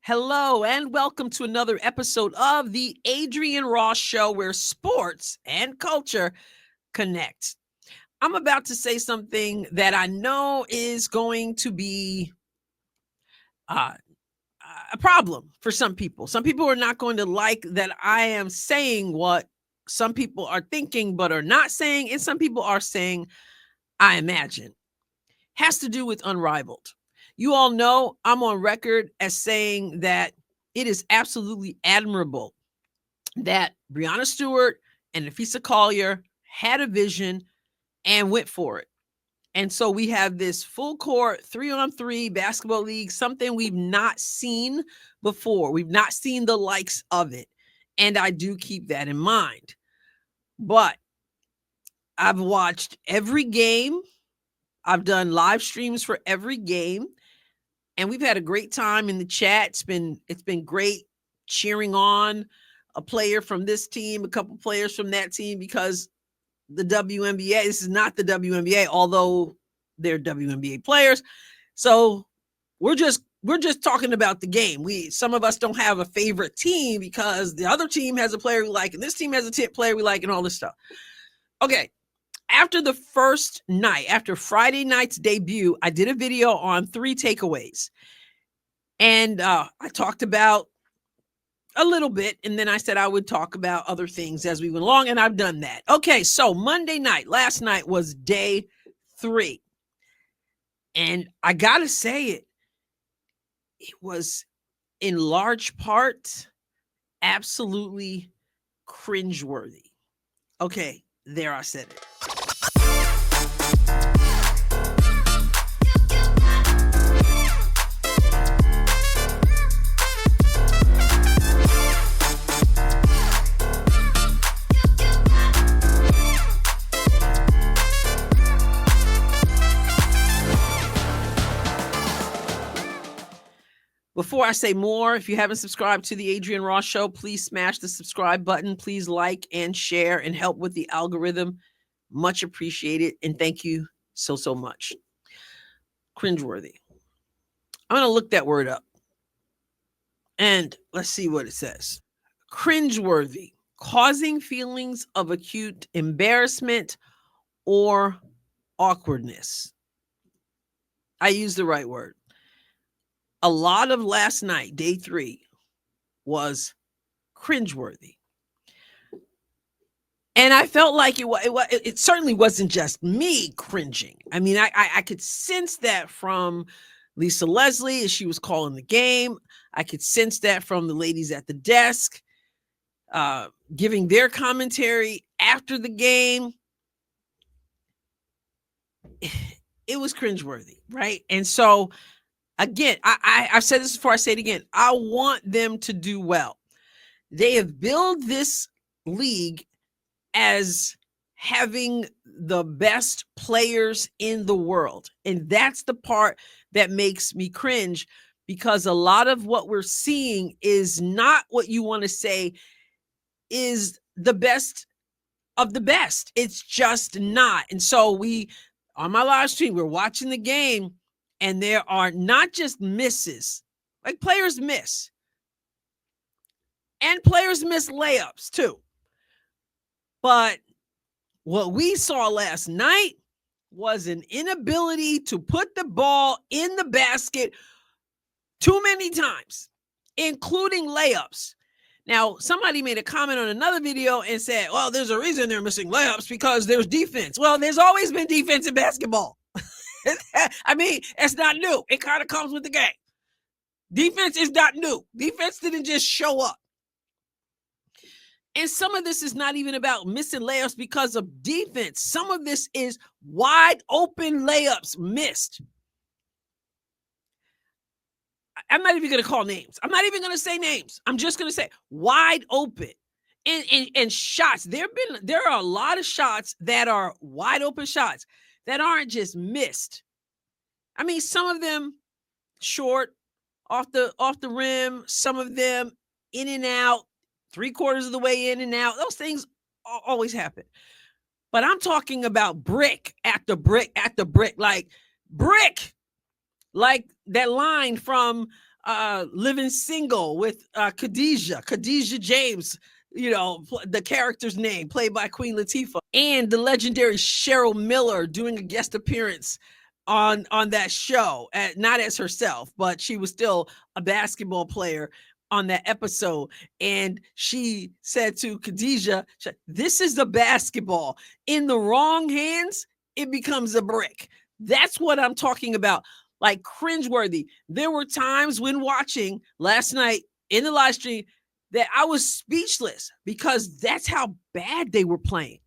Hello, and welcome to another episode of the Adrienne Ross Show, where sports and culture connect. I'm about to say something that I know is going to be uh, a problem for some people. Some people are not going to like that I am saying what some people are thinking but are not saying, and some people are saying, I imagine. Has to do with Unrivaled. You all know I'm on record as saying that it is absolutely admirable that Brianna Stewart and Nafisa Collier had a vision and went for it. And so we have this full court 3-on-3 basketball league, something we've not seen before. We've not seen the likes of it. And I do keep that in mind. But I've watched every game. I've done live streams for every game. And we've had a great time in the chat. It's been great cheering on a player from this team, a couple players from that team, because the WNBA, this is not the WNBA, although they're WNBA players. So we're just talking about the game. Some of us don't have a favorite team because the other team has a player we like, and this team has a player we like, and all this stuff. Okay. After the first night, after Friday night's debut, I did a video on 3 takeaways. And I talked about a little bit, and then I said I would talk about other things as we went along, and I've done that. Okay, so Monday night, last night was day 3. And I got to say it was in large part absolutely cringeworthy. Okay, there I said it. Before I say more, if you haven't subscribed to the Adrienne Ross Show, please smash the subscribe button. Please like and share and help with the algorithm. Much appreciated. And thank you so much. Cringeworthy. I'm going to look that word up. And let's see what it says. Cringeworthy. Causing feelings of acute embarrassment or awkwardness. I used the right word. A lot of last night, day 3, was cringeworthy. And I felt like it certainly wasn't just me cringing. I mean, I could sense that from Lisa Leslie as she was calling the game. I could sense that from the ladies at the desk, giving their commentary after the game. It was cringeworthy, right? And so, again, I've said this before, I say it again. I want them to do well. They have built this league as having the best players in the world. And that's the part that makes me cringe, because a lot of what we're seeing is not what you want to say is the best of the best. It's just not. And so on my live stream, we're watching the game, and there are not just misses, like players miss. And players miss layups too. But what we saw last night was an inability to put the ball in the basket too many times, including layups. Now, somebody made a comment on another video and said, well, there's a reason they're missing layups, because there's defense. Well, there's always been defense in basketball. I mean, it's not new. It kind of comes with the game. Defense is not new. Defense didn't just show up. And some of this is not even about missing layups because of defense. Some of this is wide open layups missed. I'm not even going to call names. I'm not even going to say names. I'm just going to say wide open. And shots. There are a lot of shots that are wide open shots that aren't just missed. I mean, some of them short, off the rim, some of them in and out, 3/4 of the way in and out. Those things always happen. But I'm talking about brick after brick after brick, like brick, like that line from Living Single with Khadijah James, the character's name, played by Queen Latifah, and the legendary Cheryl Miller doing a guest appearance on that show, not as herself, but she was still a basketball player on that episode. And she said to Khadijah, "This is the basketball. In the wrong hands, it becomes a brick." That's what I'm talking about. Like, cringeworthy. There were times when watching last night in the live stream that I was speechless because that's how bad they were playing.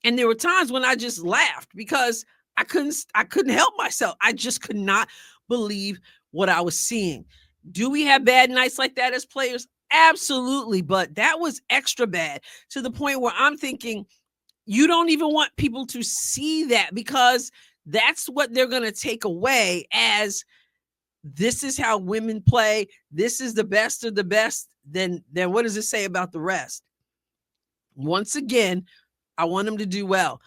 And there were times when I just laughed because I couldn't help myself. I just could not believe what I was seeing. Do we have bad nights like that as players? Absolutely. But that was extra bad, to the point where I'm thinking you don't even want people to see that, because that's what they're going to take away as, this is how women play. This is the best of the best. Then what does it say about the rest? Once again, I want them to do well,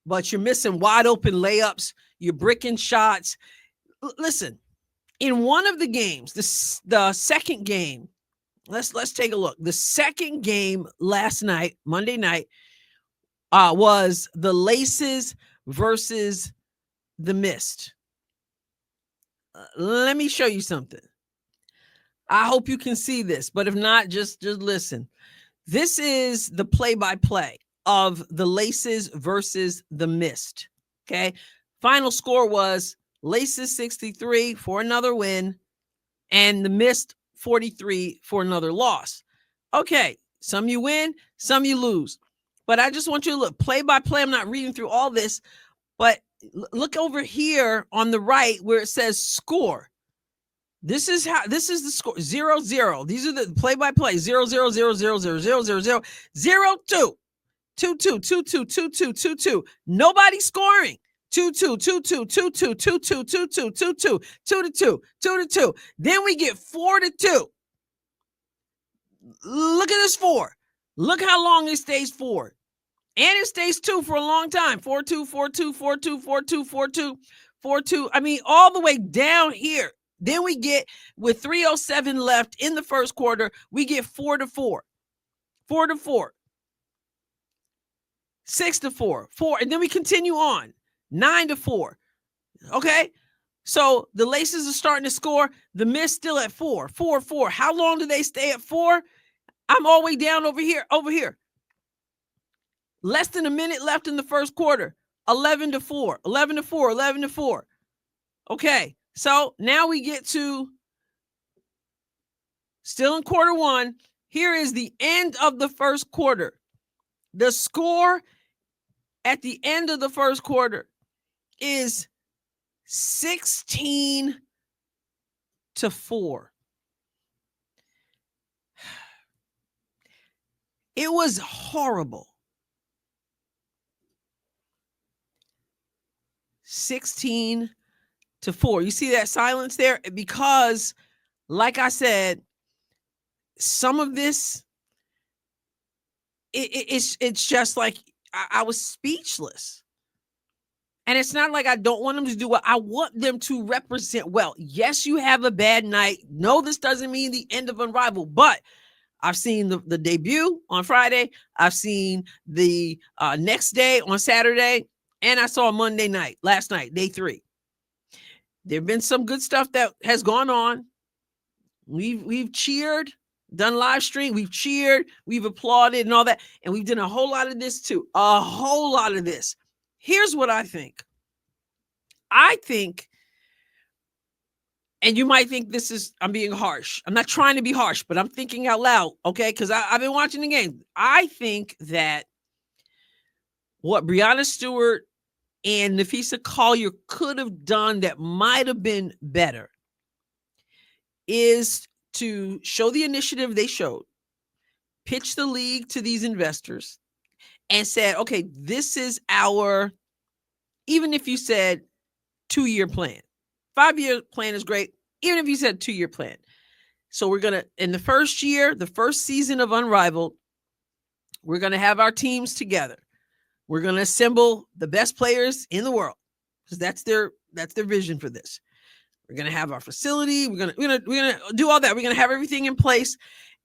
but you're missing wide open layups. You're bricking shots. Listen, in one of the games, the second game, let's take a look. The second game last night, Monday night, was the Laces versus the Mist. Let me show you something. I hope you can see this, but if not, just listen. This is the play-by-play of the Laces versus the Mist. Okay. Final score was Laces 63 for another win, and the Mist 43 for another loss. Okay. Some you win, some you lose. But I just want you to look play-by-play. I'm not reading through all this, but look over here on the right where it says score. This is the score. 0-0. These are the play-by-play. 0-0, 0-0, 0-0, 0-0, 0-2. 2-2, 2-2, 2-2, 2-2. Nobody scoring. 2-2, 2-2, 2-2, 2-2, 2-2, 2-2, 2-2, 2-2. Then we get 4-2. Look at this 4. Look how long it stays 4. And it stays 2 for a long time. 4-2, 4-2, 4-2, 4-2, 4-2, 4-2. I mean, all the way down here. Then we get, with 3:07 left in the first quarter, we get 4-4. 4-4. 6-4. 4. And then we continue on. 9-4. Okay. So the Laces are starting to score. The Mist still at 4. 4-4. How long do they stay at 4? I'm all the way down over here. Less than a minute left in the first quarter. 11-4. 11-4. 11-4. Okay. So now we get to, still in quarter one. Here is the end of the first quarter. The score at the end of the first quarter is 16-4. It was horrible. 16-4. You see that silence there? Because, like I said, some of this, it's just like I was speechless. And it's not like I don't want them to do well. I want them to represent well. Yes, you have a bad night. No, this doesn't mean the end of Unrivaled, but I've seen the debut on Friday. I've seen the next day on Saturday, and I saw Monday night, last night, day 3. There have been some good stuff that has gone on. We've cheered, done live stream. We've cheered, we've applauded and all that. And we've done a whole lot of this too. A whole lot of this. Here's what I think. I think, and you might think this is, I'm being harsh. I'm not trying to be harsh, but I'm thinking out loud, okay? Because I've been watching the game. I think that what Breonna Stewart and Nafisa Collier could have done that might have been better is to show the initiative they showed, pitch the league to these investors, and said, okay, this is our, even if you said 2-year plan, 5-year plan is great. Even if you said 2-year plan. So we're going to, in the first year, the first season of Unrivaled, we're going to have our teams together. We're going to assemble the best players in the world, because that's their vision for this. We're going to have our facility. We're going to do all that. We're going to have everything in place,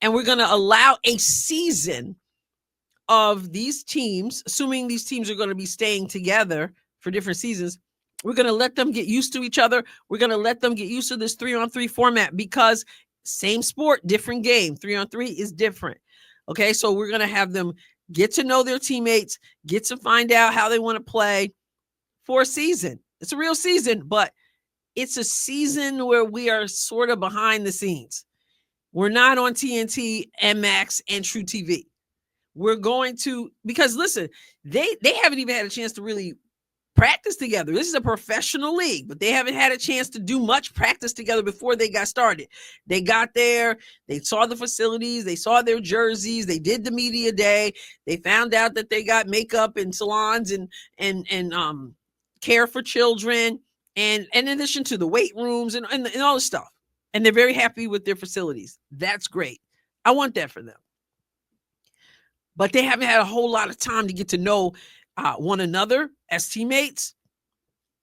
and we're going to allow a season of these teams, assuming these teams are going to be staying together for different seasons. We're going to let them get used to each other. We're going to let them get used to this 3-on-3 format, because same sport, different game. 3-on-3 is different. Okay, so we're going to have them get to know their teammates, get to find out how they want to play for a season. It's a real season, but it's a season where we are sort of behind the scenes. We're not on TNT, MX, and True TV. We're going to, because listen, they haven't even had a chance to really practice together. This is a professional league, but they haven't had a chance to do much practice together before they got started. They got there, they saw the facilities, they saw their jerseys, they did the media day, they found out that they got makeup and salons and care for children, and in addition to the weight rooms and all this stuff. And they're very happy with their facilities. That's great. I want that for them. But they haven't had a whole lot of time to get to know one another as teammates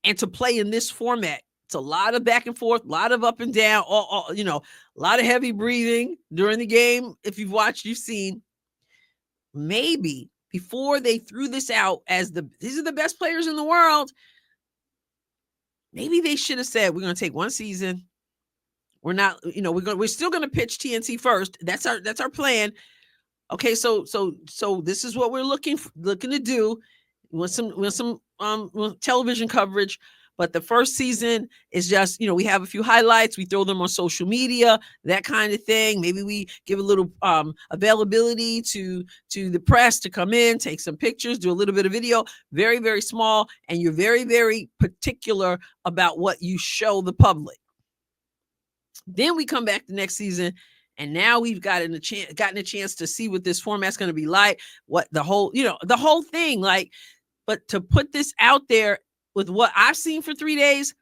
and to play in this format. It's a lot of back and forth, a lot of up and down, a lot of heavy breathing during the game. If you've watched, you've seen. Maybe before they threw this out as these are the best players in the world, maybe they should have said, we're going to take one season. We're not, we're still going to pitch TNT first. That's our plan. Okay, so this is what we're looking to do. With some television coverage, but the first season is just, we have a few highlights, we throw them on social media, that kind of thing. Maybe we give a little availability to the press to come in, take some pictures, do a little bit of video, very, very small, and you're very, very particular about what you show the public. Then we come back the next season, and now we've gotten a chance to see what this format's going to be like, what the whole thing like. But to put this out there with what I've seen for 3 days,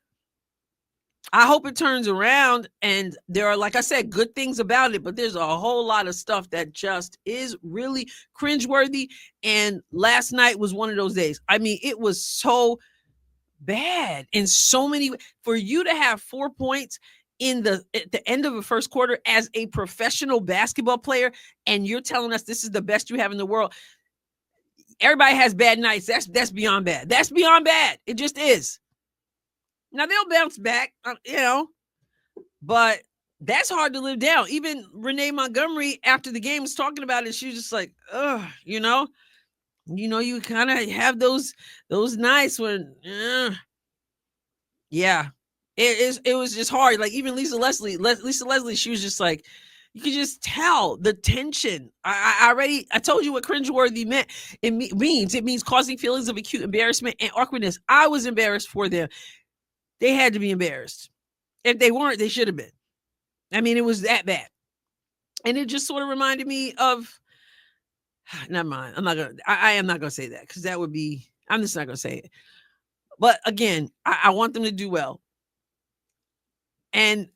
I hope it turns around. And there are, like I said, good things about it, but there's a whole lot of stuff that just is really cringeworthy. And last night was one of those days. I mean, it was so bad in so many. For you to have 4 points at the end of the first quarter as a professional basketball player, and you're telling us this is the best you have in the world. Everybody has bad nights. That's beyond bad. That's beyond bad. It just is. Now they'll bounce back, but that's hard to live down. Even Renee Montgomery, after the game, was talking about it. She was just like, ugh, you kind of have those nights when, yeah, it was just hard. Like even Lisa Leslie, she was just like, you could just tell the tension. I told you what cringeworthy meant. It means causing feelings of acute embarrassment and awkwardness. I was embarrassed for them. They had to be embarrassed. If they weren't, they should have been. I mean, it was that bad. And it just sort of reminded me of, never mind. I am not going to say that, because that would be, I'm just not going to say it. But again, I want them to do well. And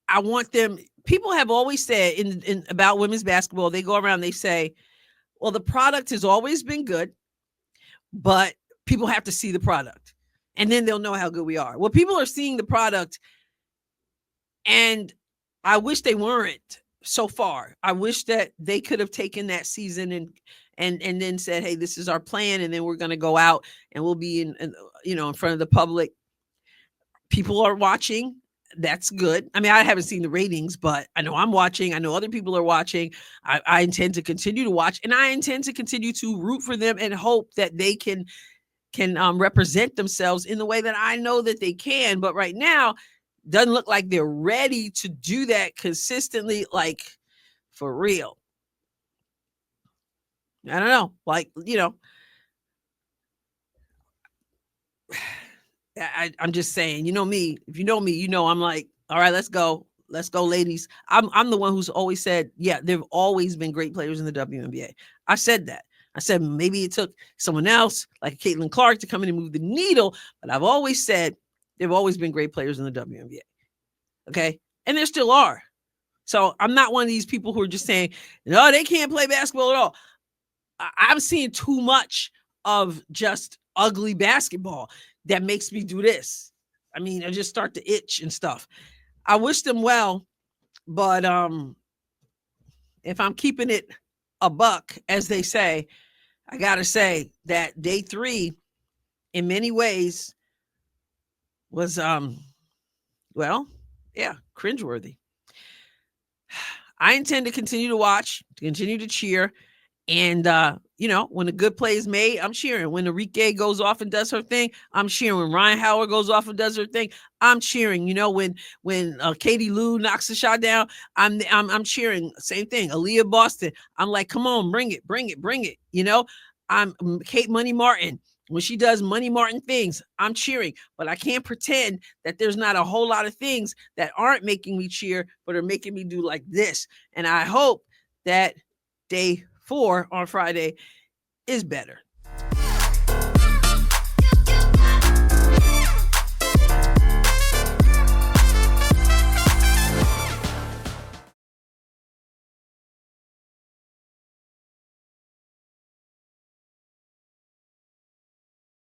I want them. People have always said in about women's basketball, they go around, they say, well, the product has always been good, but people have to see the product and then they'll know how good we are. Well, people are seeing the product, and I wish they weren't so far. I wish that they could have taken that season and then said, hey, this is our plan. And then we're going to go out and we'll be in front of the public. People are watching. That's good. I mean, I haven't seen the ratings, but I know I'm watching. I know other people are watching. I intend to continue to watch, and I intend to continue to root for them and hope that they can represent themselves in the way that I know that they can. But right now, doesn't look like they're ready to do that consistently, like for real. I don't know. Like, I'm just saying, me, if you know me, I'm like, all right, let's go, ladies. I'm the one who's always said, yeah, there've always been great players in the WNBA. I said that. I said, maybe it took someone else like Caitlin Clark to come in and move the needle, but I've always said there've always been great players in the WNBA. Okay. And there still are. So I'm not one of these people who are just saying, no, they can't play basketball at all. I'm seeing too much of just ugly basketball that makes me do this. I mean, I just start to itch and stuff. I wish them well, but if I'm keeping it a buck, as they say, I gotta say that day 3, in many ways, was well, yeah, cringeworthy. I intend to continue to watch, to continue to cheer. And, when a good play is made, I'm cheering. When Enrique goes off and does her thing, I'm cheering. When Ryan Howard goes off and does her thing, I'm cheering. When Katie Lou knocks the shot down, I'm cheering. Same thing. Aaliyah Boston. I'm like, come on, bring it, bring it, bring it. I'm Kate Money Martin. When she does Money Martin things, I'm cheering. But I can't pretend that there's not a whole lot of things that aren't making me cheer, but are making me do like this. And I hope that day 4 on Friday is better.